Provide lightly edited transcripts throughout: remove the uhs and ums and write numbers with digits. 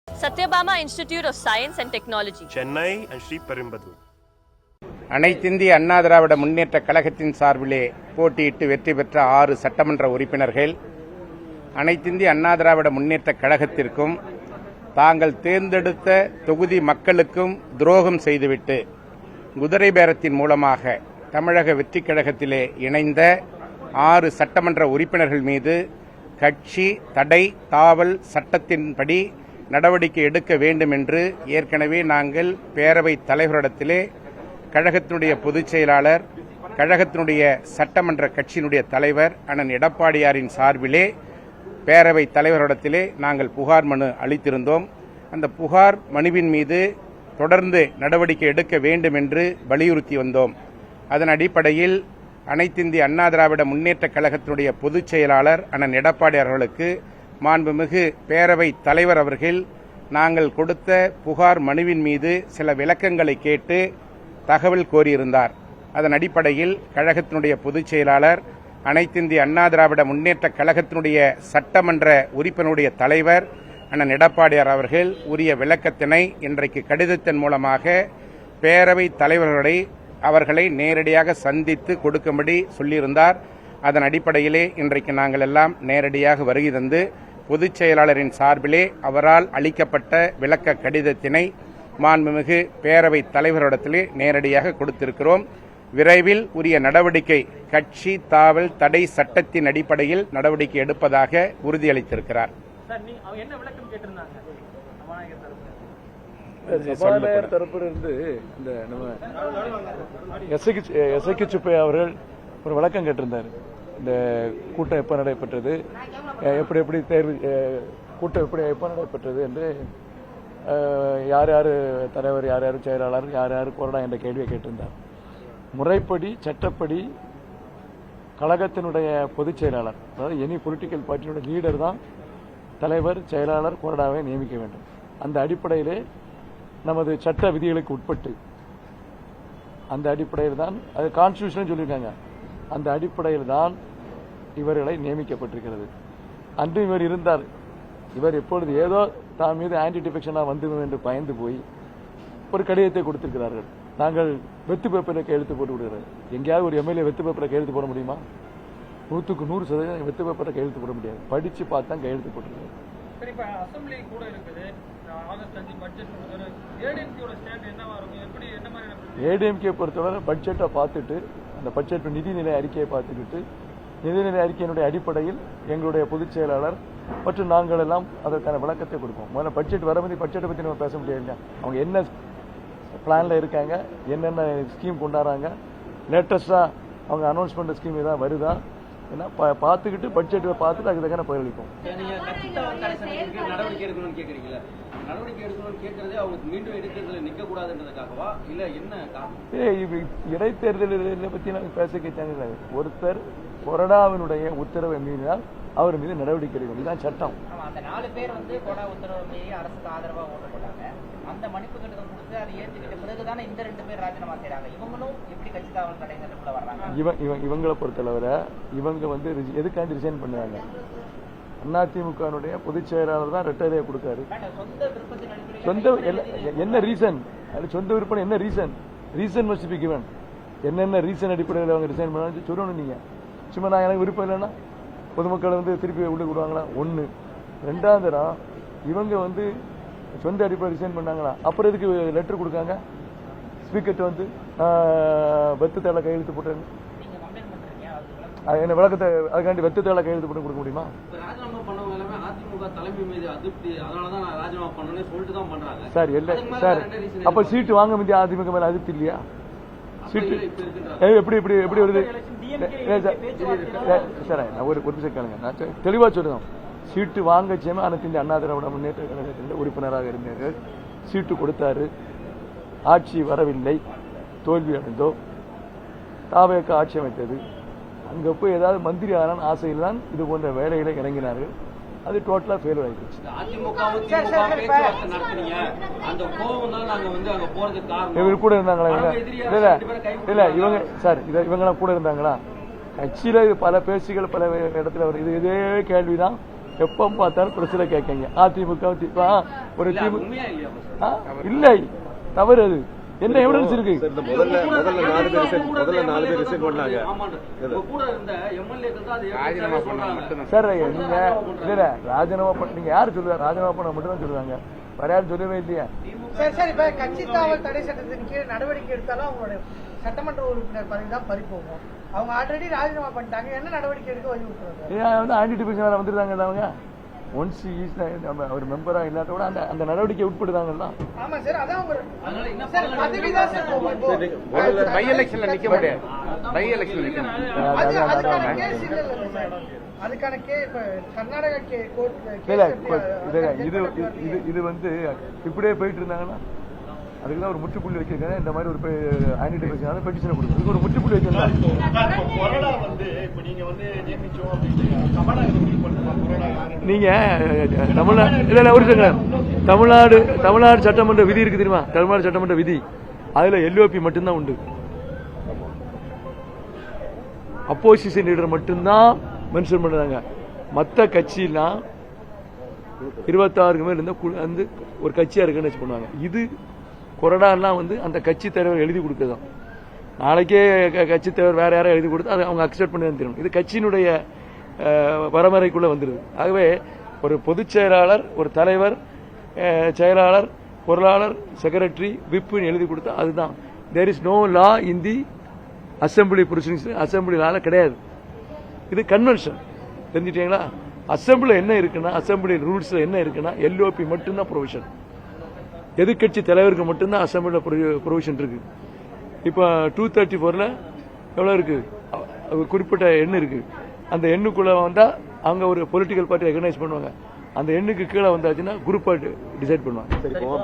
Satyabama Institute of Science and Technology, Chennai and Sri Perumbudur. அனைத்திந்திய அண்ணா திராவிட முன்னேற்ற கழகத்தின் சார்பிலே போட்டியிட்டு வெற்றி பெற்ற 6 சட்டமன்ற உறுப்பினர்கள் அனைத்திந்திய அண்ணா திராவிட முன்னேற்ற கழகத்திற்கும் தாங்கள் தேர்ந்தெடுத்த தொகுதி மக்களுக்கும் துரோகம் செய்துவிட்டு குதிரை பேரத்தின் மூலமாக தமிழக வெற்றிக் கழகத்திலே இணைந்த 6 சட்டமன்ற உறுப்பினர்கள் மீது கட்சி தடை தாவல் சட்டத்தின்படி நடவடிக்கை எடுக்க வேண்டும் என்று ஏற்கனவே நாங்கள் பேரவைத் தலைவரிடத்திலே கழகத்தினுடைய பொதுச் செயலாளர் கழகத்தினுடைய சட்டமன்ற கட்சியினுடைய தலைவர் அண்ணன் எடப்பாடியாரின் சார்பிலே பேரவைத் தலைவரிடத்திலே நாங்கள் புகார் மனு அளித்திருந்தோம். அந்த புகார் மனுவின் மீது தொடர்ந்து நடவடிக்கை எடுக்க வேண்டும் என்று வலியுறுத்தி வந்தோம். அதன் அடிப்படையில் அனைத்திந்திய அண்ணா திராவிட முன்னேற்ற கழகத்தினுடைய பொதுச் செயலாளர் அண்ணன் எடப்பாடி அவர்களுக்கு மாண்புமிகு பேரவைத் தலைவர் அவர்கள் நாங்கள் கொடுத்த புகார் மனுவின் மீது சில விளக்கங்களை கேட்டு தகவல் கோரியிருந்தார். அதன் அடிப்படையில் கழகத்தினுடைய பொதுச் செயலாளர் அனைத்திந்திய அண்ணா திராவிட முன்னேற்ற கழகத்தினுடைய சட்டமன்ற உறுப்பினருடைய தலைவர் அண்ணன் எடப்பாடியார் அவர்கள் உரிய விளக்கத்தினை இன்றைக்கு கடிதத்தின் மூலமாக பேரவைத் தலைவர்களை அவர்களை நேரடியாக சந்தித்து கொடுக்கும்படி சொல்லியிருந்தார். அதன் அடிப்படையிலே இன்றைக்கு நாங்கள் எல்லாம் நேரடியாக வருகை தந்து பொதுச் செயலாளரின் சார்பிலே அவரால் அளிக்கப்பட்ட விளக்க கடிதத்தினை மாண்புமிகு பேரவைத் தலைவரிடத்திலே நேரடியாக கொடுத்திருக்கிறோம். விரைவில் உரிய நடவடிக்கை கட்சி தாவல் தடை சட்டத்தின் அடிப்படையில் நடவடிக்கை எடுப்பதாக உறுதியளித்திருக்கிறார். சபாநாயகர் தரப்பிலிருந்து இந்த நம்ம எஸ்ஐக்கு சுப்பையா அவர்கள் ஒரு விளக்கம் கேட்டிருந்தார். இந்த கூட்டம் எப்ப நடைபெற்றது, எப்படி தேர்வு கூட்டம் எப்ப நடைபெற்றது என்று யார் யார் தலைவர், யார் யார் செயலாளர், யார் யார் கொறடா என்ற கேள்வியை கேட்டிருந்தார். முறைப்படி சட்டப்படி கழகத்தினுடைய பொதுச் செயலாளர், அதாவது எனி பொலிட்டிக்கல் பார்ட்டியினுடைய லீடர் தான் தலைவர், செயலாளர், கொறடாவை நியமிக்க வேண்டும். அந்த அடிப்படையிலே நமது சட்ட விதிகளுக்கு உட்பட்டு அந்த அடிப்படையில் தான் அது கான்ஸ்டிடியூஷன் சொல்லியிருக்காங்க. அந்த அடிப்படையில் தான் இவர்களை நியமிக்கப்பட்டிருக்கிறது. அன்று இவர் இருந்தார். இவர் எப்பொழுது ஏதோ தான் மீது ஆன்டி டிஃபெக்ஷனாக வந்துவிடும் என்று பயந்து போய் ஒரு கடிதத்தை கொடுத்திருக்கிறார்கள். நாங்கள் வெத்து பேப்பரில் கையெழுத்து போட்டு விடுகிறோம். எங்கேயாவது ஒரு எம்எல்ஏ வெத்து பேப்பரில் கையெழுத்து போட முடியுமா? 100க்கு 100% வெத்து பேப்பரில் கையெழுத்து போட முடியாது. படிச்சு பார்த்தா கையெழுத்து போட்டுருக்காரு. ஏடிஎம்கே பொறுத்தவரை பட்ஜெட்டை பார்த்துட்டு அந்த பட்ஜெட் நிதிநிலை அறிக்கையை பார்த்துக்கிட்டு நிதிநிலை அறிக்கையினுடைய அடிப்படையில் எங்களுடைய பொதுச் செயலாளர் மற்றும் நாங்கள் எல்லாம் அதற்கான விளக்கத்தை கொடுப்போம். முதல்ல பட்ஜெட் வரும்போது பட்ஜெட்டை பற்றி நம்ம பேச முடியாது. அவங்க என்ன பிளான்ல இருக்காங்க, என்னென்ன ஸ்கீம் கொண்டாடுறாங்க, லேட்டஸ்டா அவங்க அனௌன்ஸ் பண்ற ஸ்கீம் ஏதாவது வருதா என்ன பார்த்துக்கிட்டு பட்ஜெட்டை பார்த்துட்டு அதுக்கு தக்க பதிலளிப்போம். இடைத்தேர்தலை பத்தி பேச கேட்டாங்க. ஒருத்தர் கொறடாவினுடைய உத்தரவை மீறினால் அவர் மீது நடவடிக்கை எடுக்கணும். இதுதான் சட்டம். அந்த 4 பேர் வந்து கொறடா உத்தரவு மீறி அரசுக்கு ஆதரவா ஓட்டு போட்டாங்க. அந்த மன்னிப்பு கடிதம் கொடுத்து அதை ஏற்றுக்கிட்ட பிறகுதானே இந்த 2 பேர் ராஜினாமா செய்றாங்க. இவங்களும் எப்படி கட்சி தாவல் தடை சட்டத்துக்குள்ள வர்றாங்க? இவங்களை பொறுத்தளவுல இவங்க வந்து எதுக்காண்டி ரிசைன் பண்ணுறாங்க? அதிமுகனுடைய பொதுச் செயலாளர் தான் ரெட்டரையை கொடுக்காரு. சொந்த என்ன ரீசன்? சொந்த விருப்பம் என்ன reason? Reason must be given. என்னென்ன ரீசன் அடிப்படையில் அவங்க ரிசைன் பண்ணாலும் சொல்லணும். நீங்க சும்மா நான் எனக்கு விருப்பம் இல்லைன்னா பொதுமக்களை வந்து திருப்பி உள்ள விடுவாங்களா? ஒன்று. ரெண்டாவது இவங்க வந்து சொந்த அடிப்படையில் ரிசைன் பண்ணாங்களா? அப்புறம் எதுக்கு லெட்டர் கொடுக்காங்க? ஸ்பீக்கர்ட்ட வந்து வெத்து தேவை கையெழுத்து போட்டாங்க. என்ன விளக்கத்தை அதுக்காண்டி வெத்து தேவை கையெழுத்து போட்டு கொடுக்க முடியுமா? சார் இல்லை சார், அப்ப சீட்டு வாங்க முடியாது. அதிமுக மேல அதிருப்தி இல்லையா? சீட்டு எப்படி எப்படி எப்படி வருது சார்? ஒரு நிமிஷம் கேளுங்க, நான் தெளிவா சொல்லுறோம். சீட்டு வாங்க செய்யாம அனைத்து அண்ணா திராவிட முன்னேற்ற கழகத்தின் உறுப்பினராக இருந்தார்கள். சீட்டு கொடுத்தாரு, ஆட்சி வரவில்லை, தோல்வி அடைந்தோம். தாவேக ஆட்சி அமைத்தது. அங்க போய் ஏதாவது மந்திரி ஆனான்னு ஆசையில் தான் இது போன்ற வேலைகளை இறங்கினார்கள். அது டோட்டலா ஃபெயிலியர் ஆயிடுச்சு. இவங்க கூட இருந்தாங்களா? இல்ல இவங்க சார் இவங்கெல்லாம் கூட இருந்தாங்களா? கட்சியில பல பேச்சுகள் பல இடத்துல வருது. இதே கேள்விதான் எப்ப பார்த்தாலும் பிரச்சனை கேட்கங்க. அதிமுக ஒரு இல்லை, தவறு அது. என்ன எவிடன்ஸ் இருக்கு? சார் நீங்க இல்ல ராஜினாமா பண்ண நீங்க யாரு சொல்லுவா? ராஜினாமா பண்ண மட்டும் தான் சொல்லுவாங்க, வேற யாரும் சொல்லவே இல்லையா? சார் இப்ப கட்சி தாவல் தடை சட்டத்தின் கீழ் நடவடிக்கை எடுத்தாலும் அவங்களோட சட்டமன்ற உறுப்பினர் பதவி தான் பறி போகும். அவங்க ஆல்ரெடி ராஜினாமா பண்ணிட்டாங்க, என்ன நடவடிக்கை எடுக்க வலியுறுத்துறாங்க? ஆன்டிடிபிஷன் வந்துருந்தாங்க அவங்க. ஒன்ஸ் ஒரு மெம்பரா இல்லாத கூட அந்த நடவடிக்கை உட்படுதாங்கல்ல. ஆமா சார், அதான் பதவி தான் சார் போகும். பை எலெக்ஷன்ல நிக்க முடியாது. பை எலெக்ஷன்ல நிக்க அதுக்கான கேஸ் இல்ல சார், அதுக்கான இப்ப கர்நாடகா இது வந்து இப்படியே போயிட்டு இருந்தாங்கன்னா அதுக்குதான் ஒரு முற்றுப்புள்ளி வச்சிருக்காங்க. இந்த மாதிரி ஒரு ஆன்டிடிபிஷன் பெட்டிஷன் கொடுக்குறதுக்கு ஒரு முற்றுப்புள்ளி வச்சிருக்காங்க. நீங்க தமிழ்நாடு சட்டமன்ற விதி இருக்கு தெரியுமா? தமிழ்நாடு சட்டமன்ற விதி, அதுல எல்ஓபி மட்டும்தான் உண்டு. அப்போசிஷன் லீடர் மட்டும்தான் மென்ஷன் பண்றாங்க. மற்ற கட்சியெல்லாம் 26 மேல இருந்தா வந்து ஒரு கட்சியா இருக்குன்னு வச்சு பண்ணுவாங்க. இது கொறடாலாம் வந்து அந்த கட்சி தலைவர் எழுதி கொடுக்கதான். நாளைக்கே கட்சி தலைவர் வேற யாரும் எழுதி கொடுத்து அதை அவங்க அக்செப்ட் பண்ணி தரணும். இது கட்சியினுடைய வரமுறைக்குள்ள வந்துருது. ஆகவே ஒரு பொதுச் செயலாளர், ஒரு தலைவர், செயலாளர், பொருளாளர், செக்ரட்டரி, விப்புன்னு எழுதி கொடுத்தா அதுதான். There is no law in the assembly proceedings. Assembly லால கிடையாது, இது கன்வென்ஷன். தெரிஞ்சுட்டீங்களா? அசம்பிளி என்ன இருக்குன்னா, அசம்பிளி ரூல்ஸ்ல என்ன இருக்குன்னா எல்ஓபி மட்டும்தான் ப்ரொவிஷன். எதிர்கட்சி தலைவருக்கு மட்டும்தான் அசம்பிளில ப்ரொவிஷன் இருக்கு. இப்ப 234ல எவ்வளவு இருக்கு? குறிப்பிட்ட எண் இருக்கு. அந்த எண்ணுக்குள்ள வந்தா அவங்க ஒரு பொலிட்டிக்கல் பார்ட்டி ரெகனைஸ் பண்ணுவாங்க. அந்த எண்ணுக்கு கீழே வந்தாச்சுன்னா குரூப் டிசைட் பண்ணுவாங்க.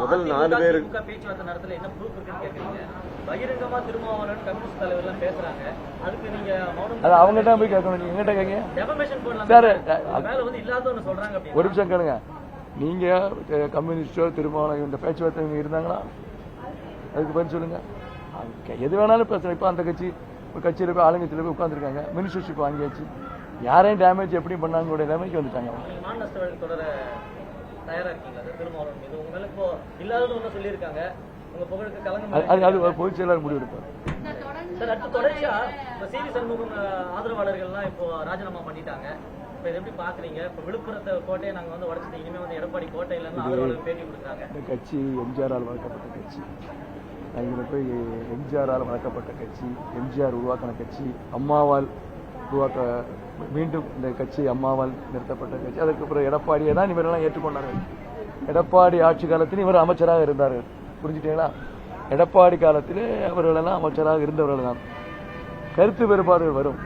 முதல் 4 பேர் பேச்சுவார்த்தை நடத்தல என்ன ப்ரூஃப் இருக்குன்னு கேக்குறீங்க. பகிரங்கமா திருமாவளவன் கம்யூனிஸ்ட் தலைவர் எல்லாம் பேசுறாங்க, அதுக்கு நீங்க மௌனம் அது அவங்க தான் போய் கேட்கணும். நீங்க எங்கிட்ட கேங்க டெஃபமேஷன் போடலாம் சார். மேல வந்து இல்லாதவன்னு சொல்றாங்க. அப்படி ஒரு நிமிஷம் கேளுங்க. நீங்க கம்யூனிஸ்டோ திருமாவளவன் இந்த பேச்சுவார்த்தை இருந்தாங்களா? அதுக்கு பதில் சொல்லுங்க. எது வேணாலும் பேசுறேன். இப்ப அந்த கட்சியில போய் ஆளுங்கட்சியில போய் உட்காந்துருக்காங்க, மினிஸ்டர்ஷிப் வாங்கியாச்சு. யாரையும் டேமேஜ் எப்படி பண்ணாங்க டேமேஜ் வந்துட்டாங்க. மான நஷ்ட வழக்கு தொடர தயாரா இருக்கீங்க திருமாவளவன் மீது? உங்க மேல இப்போ இல்லாதது ஒண்ணு சொல்லியிருக்காங்க, உங்க புகழுக்கு கலங்க அது பொதுச் செயலாளர் முடிவு எடுப்பார். சார் அடுத்து தொடர்ச்சியா சிவி சண்முகம் ஆதரவாளர்கள்லாம் இப்போ ராஜினாமா பண்ணிட்டாங்க. இப்ப இது எப்படி பாக்குறீங்க? இப்ப விழுப்புரத்தை கோட்டையை நாங்க வந்து உடச்சிட்டு இனிமே வந்து எடப்பாடி கோட்டையில இருந்து ஆதரவாளர்கள் பேட்டி கொடுக்குறாங்க. இந்த கட்சி எம்ஜிஆரால் வளர்க்கப்பட்ட கட்சி. இதில் போய் எம்ஜிஆரால் வளர்க்கப்பட்ட கட்சி, எம்ஜிஆர் உருவாக்கின கட்சி, அம்மாவால் மீண்டும் இந்த கட்சி அம்மாவால் நிறுத்தப்பட்ட கட்சி. அதுக்கப்புறம் எடப்பாடியை தான் இவரெல்லாம் ஏற்றுக்கொண்டார்கள். எடப்பாடி ஆட்சி காலத்தில் இவர் அமைச்சராக இருந்தார்கள். புரிஞ்சுட்டீங்களா? எடப்பாடி காலத்தில் அவர்களெல்லாம் அமைச்சராக இருந்தவர்கள் தான். கருத்து வேறுபாடுகள் வரும்.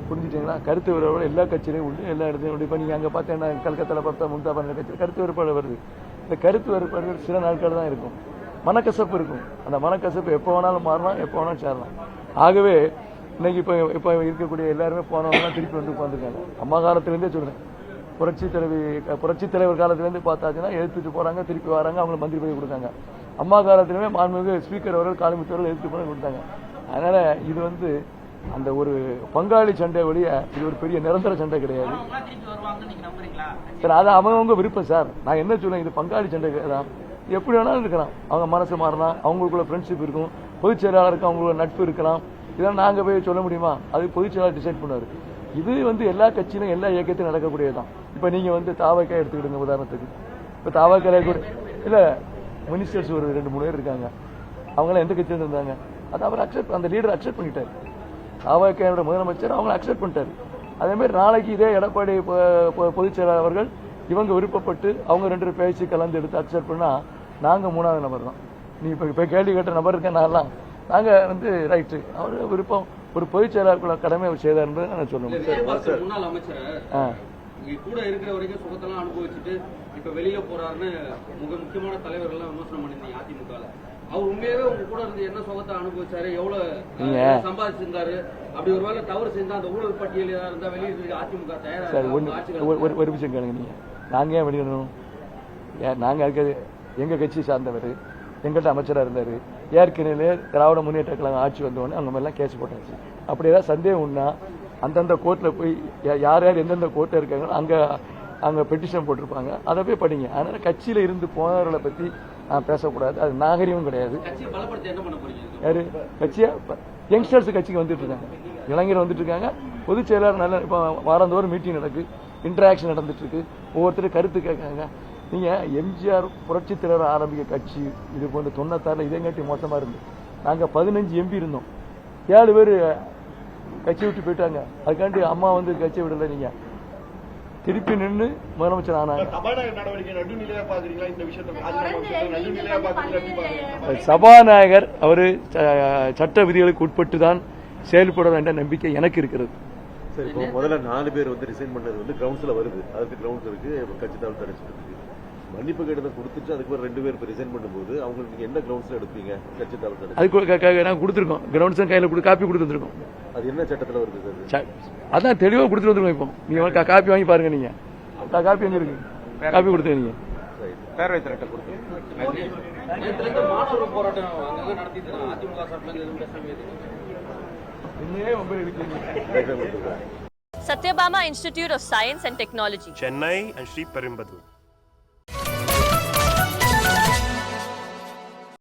புரிஞ்சுட்டீங்களா? கருத்து வேறுபாடு எல்லா கட்சியிலையும் உண்டு, எல்லா இடத்துலையும். இப்போ நீங்கள் அங்கே பார்த்தீங்கன்னா கல்கத்தாவில் பார்த்தா மும்தா பண்ண கட்சியில் கருத்து வேறுபாடு வருது. இந்த கருத்து வேறுபாடுகள் சில நாட்கள் தான் இருக்கும். மனக்கசப்பு இருக்கும். அந்த மனக்கசப்பு எப்போ வேணாலும் மாறலாம், எப்போ வேணாலும் சேரலாம். ஆகவே இன்னைக்கு இப்போ இருக்கக்கூடிய எல்லாருமே போனவங்க திருப்பி வந்து உட்காந்துருக்காங்க. அம்மா காலத்திலேருந்தே சொல்றேன், புரட்சி தலைவர் காலத்திலேருந்து பார்த்தாச்சுன்னா எடுத்துட்டு போறாங்க, திருப்பி வராங்க, அவங்களுக்கு மந்திரி பதவி கொடுத்தாங்க. அம்மா காலத்திலுமே மாண்புமிகு ஸ்பீக்கர் அவர்கள், காளிமுத்தவர்கள் எடுத்துட்டு போன கொடுத்தாங்க. அதனால இது வந்து அந்த ஒரு பங்காளி சண்டை வழிய இது ஒரு பெரிய நிரந்தர சண்டை கிடையாது சார். அது அவங்க விருப்பம் சார். நான் என்ன சொல்லுவேன், இது பங்காளி சண்டை தான். எப்படி வேணாலும் இருக்கலாம். அவங்க மனசு மாறலாம், அவங்களுக்குள்ள ஃப்ரெண்ட்ஷிப் இருக்கும், பொதுச் செயலாளருக்கு அவங்களோட நட்பு இருக்கலாம். இதெல்லாம் நாங்க போய் சொல்ல முடியுமா? அது பொதுச் செயலாளர் டிசைட் பண்ணுவாரு. இது வந்து எல்லா கட்சியிலும் எல்லா இயக்கத்திலும் நடக்கக்கூடியதுதான். இப்ப நீங்க வந்து தாவக்கா எடுத்துக்கிடுங்க உதாரணத்துக்கு. இப்ப தாவக்கா கூட இல்ல மினிஸ்டர்ஸ் ஒரு 2-3 பேர் இருக்காங்க. அவங்களாம் எந்த கட்சியில இருந்தாங்க? அது அவர் அந்த லீடர் அக்செப்ட் பண்ணிட்டாரு. தாவக்காவோட முதலமைச்சர் அவங்க அக்செப்ட் பண்ணிட்டாரு. அதே மாதிரி நாளைக்கு இதே எடப்பாடி பொதுச் செயலாளர் அவர்கள் இவங்க விருப்பப்பட்டு அவங்க 2 பேர் பேசி கலந்து எடுத்து அக்செப்ட் பண்ணா நாங்க 3வது நபர் தான். நீ இப்ப கேள்வி கேட்ட நபர் இருக்கேன் நான்லாம் நாங்க வந்து ரைட்டு அவர் விருப்பம் ஒரு பொதுச் செயலாளருக்குள்ள கடமை அவர் செய்தார் என்று நான் சொல்ல முடியும். முன்னாள் அமைச்சர் கூட இருக்கிற வரைக்கும் சுகத்தெல்லாம் அனுபவிச்சுட்டு இப்ப வெளியில போறாருன்னு முக்கியமான தலைவர்கள் விமர்சனம் பண்ணிருந்தீங்க அதிமுக. அவர் உண்மையாவே உங்க கூட இருந்து என்ன சுகத்தை அனுபவிச்சாரு, எவ்வளவு சம்பாதிச்சிருந்தாரு, அப்படி ஒருவேளை தவறு செஞ்சா அந்த ஊழல் பட்டியல் ஏதாவது இருந்தா வெளியிட்டு அதிமுக தயாரா? ஒரு விஷயம் கேளுங்க. நீங்க நாங்க ஏன் வெளியிடணும்? நாங்க இருக்கிறது எங்க கட்சி சார்ந்தவர், எங்கள்கிட்ட அமைச்சரா இருந்தாரு. ஏற்கனவே திராவிட முன்னேற்ற கழகம் ஆட்சி வந்தோடனே அவங்க மேலாம் கேஸ் போட்டாச்சு. அப்படி ஏதாவது சந்தேகம் உண்டா அந்தந்த கோர்ட்ல போய் யார் யார் எந்தெந்த கோர்ட்ல இருக்காங்களோ அங்க அவங்க பெட்டிஷன் போட்டிருப்பாங்க, அதை போய் படிங்க. அதனால கட்சியில இருந்து போனவர்களை பத்தி நான் பேசக்கூடாது, அது நாகரிகம் கிடையாது. கட்சியை பலப்படுத்த என்ன பண்ண போறீங்க? யாரு கட்சியா? யங்ஸ்டர்ஸ் கட்சிக்கு வந்துட்டு இருக்காங்க, இளைஞர் வந்துட்டு இருக்காங்க. பொதுச் செயலாளர் நல்ல இப்போ வாரந்தோறும் மீட்டிங் நடக்கு, இன்டராக்ஷன் நடந்துட்டு இருக்கு, ஒவ்வொருத்தரும் கருத்து கேட்காங்க. நீங்க எம்ஜிஆர் புரட்சி தலைவர் ஆரம்பிக்க கட்சி இது போன்ற 96 இதேங்காட்டி மோசமா இருந்து நாங்க 15 எம்பி இருந்தோம், 7 பேர் கட்சி விட்டு போயிட்டாங்க. அதுக்காண்டி அம்மா வந்து கட்சியை விடல, நீங்க திருப்பி நின்று முதலமைச்சர் ஆனாங்க. சபாநாயகர் அவரு சட்ட விதிகளுக்கு உட்பட்டு தான் செயல்பட என்ற நம்பிக்கை எனக்கு இருக்கிறது. சரி, இப்போ முதல்ல 4 பேர் வந்து ரிசைன் பண்ணது வந்து கிரவுண்ட்ஸ்ல வருது, அதுக்கு கிரவுண்ட்ஸ் இருக்கு, கட்சி தாவல் தடை இருக்கு. மன்னிப்பு கேட்டதை கொடுத்துட்டு அதுக்கு 2 பேர் இப்போ ரிசைன் பண்ணும்போது அவங்களுக்கு நீங்க என்ன கிரவுண்ட்ஸ்ல எடுப்பீங்க? கட்சி தாவல் தடை அதுக்கு நாங்கள் கொடுத்துருக்கோம், கிரவுண்ட்ஸ் கையில் காப்பி கொடுத்து வந்திருக்கோம். அது என்ன சட்டத்தில் வருது சார்? அதான் தெளிவாக கொடுத்துட்டு வந்துருக்கோம். இப்போ நீங்க காப்பி வாங்கி பாருங்க, நீங்க காப்பி எங்க இருக்கு? காப்பி கொடுத்து நீங்க பேரவைத் தலைவர்கிட்ட கொடுத்து. நேத்துல இருந்து மாணவர் போராட்டம் அங்கங்க நடத்திட்டு இருக்காங்க. அதிமுக சார்பில் எதுவும் பேசவே இன்னே மொபைல் இருக்கு. Satyabama Institute of Science and Technology. Chennai and Sri Perumbudur.